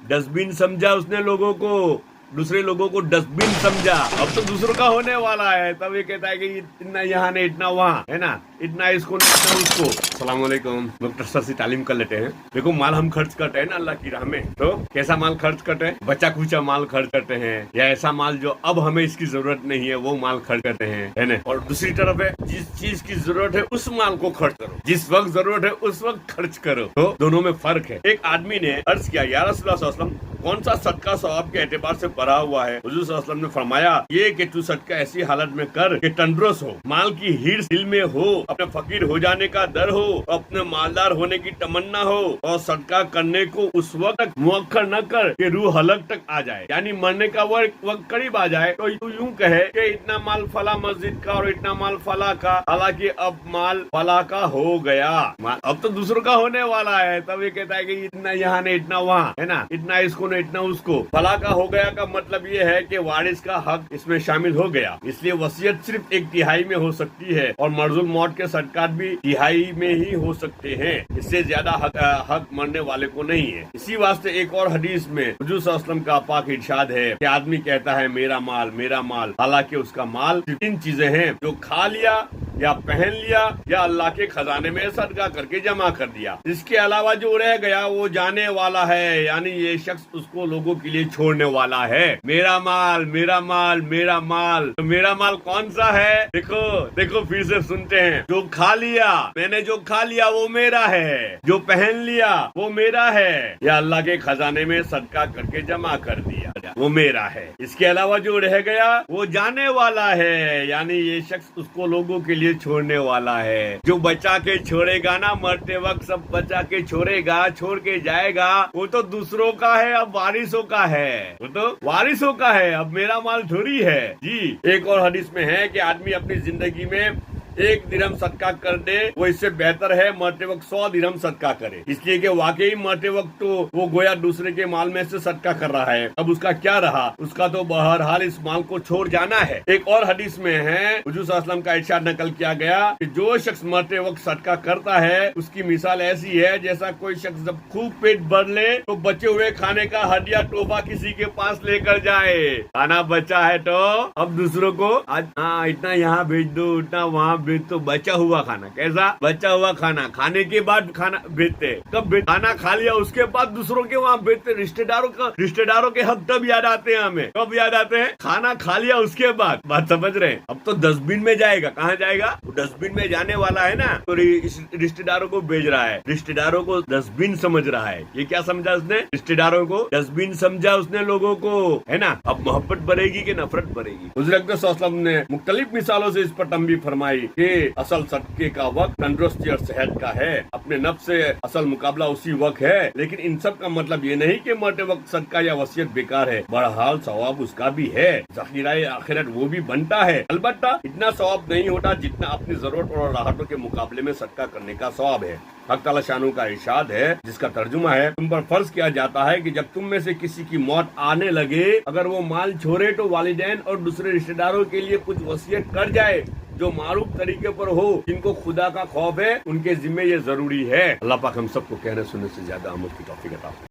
Dustbin समझा उसने लोगों को, दूसरे लोगों को डस्टबिन समझा। अब तो दूसरों का होने वाला है, तब ये कहता है कि इतना यहाँ नहीं इतना वहाँ, है ना, इतना इसको नहीं इतना उसको। अस्सलाम वालेकुम, डॉक्टर से तालीम कर लेते हैं। देखो माल हम खर्च करते हैं ना अल्लाह की राह में, तो कैसा माल खर्च करते हैं? बचा खुचा माल खर्च करते हैं, या ऐसा माल जो अब हमें इसकी जरूरत नहीं है वो माल खर्च करते हैं, है ना। और दूसरी तरफ है जिस चीज की जरूरत है उस माल को खर्च करो, जिस वक्त जरूरत है उस वक्त खर्च करो। तो दोनों में फर्क है। एक आदमी ने अर्ज किया, या रसूलुल्लाह सल्लल्लाहु अलैहि वसल्लम, कौन सा सदका सवाब के एतबार से भरा हुआ है? हुजूर सल्लल्लाहु अलैहि वसल्लम ने फरमाया, ये कि तू सदका ऐसी हालत में कर कि तंदुरुस्त हो, माल की हिर्स दिल में हो, अपने फकीर हो जाने का डर हो, अपने मालदार होने की तमन्ना हो, और सदका करने को उस वक्त तक मुअक्खर न कर कि रूह हलक तक आ जाए, यानी मरने का वक्त करीब आ जाए तो तू यूं कहे कि इतना माल फला मस्जिद का और इतना माल फला का, हालांकि अब माल फला का हो गया, अब तो दूसरों का होने वाला है। तब ये कहता है कि इतना यहाँ नहीं इतना वहाँ, है ना, इतना इसको नहीं इतना उसको। फला का हो गया का मतलब ये है कि वारिस का हक इसमें शामिल हो गया, इसलिए वसीयत सिर्फ 1/3 में हो सकती है और मर्जुल मौत के सदकात भी 1/3 में ही हो सकते हैं, इससे ज्यादा हक मरने वाले को नहीं है। इसी वास्ते एक और हदीस में हुजूर सल्लल्लाहु अलैहि वसल्लम का पाक इरशाद है कि आदमी कहता है मेरा माल, हालांकि उसका माल 3 चीजें हैं, जो खा लिया या पहन लिया या अल्लाह के खजाने में सदका करके जमा कर दिया। इसके अलावा जो रह गया वो जाने वाला है, यानी ये शख्स उसको लोगों के लिए छोड़ने वाला है। मेरा माल, मेरा माल, मेरा माल, तो मेरा माल कौन सा है? देखो फिर से सुनते हैं। जो खा लिया, मैंने जो खा लिया वो मेरा है, जो पहन लिया वो मेरा है, या अल्लाह के खजाने में सदका करके जमा कर दिया वो मेरा है। इसके अलावा जो रह गया वो जाने वाला है, यानी ये शख्स उसको लोगों के लिए छोड़ने वाला है। जो बचा के छोड़ेगा ना, मरते वक्त सब बचा के छोड़ेगा, छोड़ के जाएगा, वो तो दूसरों का है, अब वारिसों का है, वो तो वारिसों का है, अब मेरा माल थोड़ी है जी। एक और हदीस में है कि आदमी अपनी जिंदगी में 1 दिरहम सदका कर दे, वो इससे बेहतर है मरते वक्त 100 दिरहम सदका करे, इसलिए कि वाकई मरते वक्त तो वो गोया दूसरे के माल में से सदका कर रहा है। अब उसका क्या रहा? उसका तो बहरहाल इस माल को छोड़ जाना है। एक और हदीस में है, हुजूर सल्लल्लाहु अलैहि वसल्लम का इरशाद नकल किया गया कि जो शख्स मरते वक्त सदका करता है उसकी मिसाल ऐसी है जैसा कोई शख्स जब खूब पेट भर ले तो बचे हुए खाने का हदिया तोहफा किसी के पास लेकर जाए। खाना बचा है तो अब दूसरों को आज इतना यहाँ भेज दो, इतना वहाँ तो बचा हुआ खाना, कैसा बचा हुआ खाना, खाने के बाद खाना भेजते, कब खाना खा लिया उसके बाद दूसरों के वहाँ भेजते। रिश्तेदारों के हक तब याद आते हैं हमें, कब याद आते हैं? खाना खा लिया उसके बाद। बात समझ रहे हैं? अब तो डस्टबिन में जाएगा, कहाँ जाएगा? डस्टबिन में जाने वाला है ना, तो रिश्तेदारों को भेज रहा है, रिश्तेदारों को डस्टबिन समझ रहा है। ये क्या समझा उसने? रिश्तेदारों को डस्टबिन समझा उसने लोगों को, है ना। अब मोहब्बत बढ़ेगी कि नफरत बढ़ेगी? हुज़ूर अकबर सल्लल्लाहु अलैहि वसल्लम ने मुख्तलिफ मिसालों से इस पर तंबीह फरमाई कि असल सदके का वक्त तंदुरुस्ती और सेहत का है, अपने नफ्स से असल मुकाबला उसी वक्त है। लेकिन इन सब का मतलब ये नहीं कि मरते वक्त सदका या वसीयत बेकार है, बहरहाल सवाब उसका भी है, ज़ख़ीराए आखिरत वो भी बनता है। अलबत्ता इतना सवाब नहीं होता जितना अपनी जरूरत और राहतों के मुकाबले में सदका करने का सवाब है। हक ताला शानू का इरशाद है, जिसका तर्जुमा है, तुम पर फर्ज किया जाता है कि जब तुम में से किसी की मौत आने लगे, अगर वो माल छोड़े तो वालिदैन और दूसरे रिश्तेदारों के लिए कुछ वसीयत कर जाए जो मारूफ तरीके पर हो, जिनको खुदा का खौफ है, उनके जिम्मे ये जरूरी है। अल्लाह पाक हम सबको कहने सुनने से ज्यादा अमल की तौफीक अता फरमाए।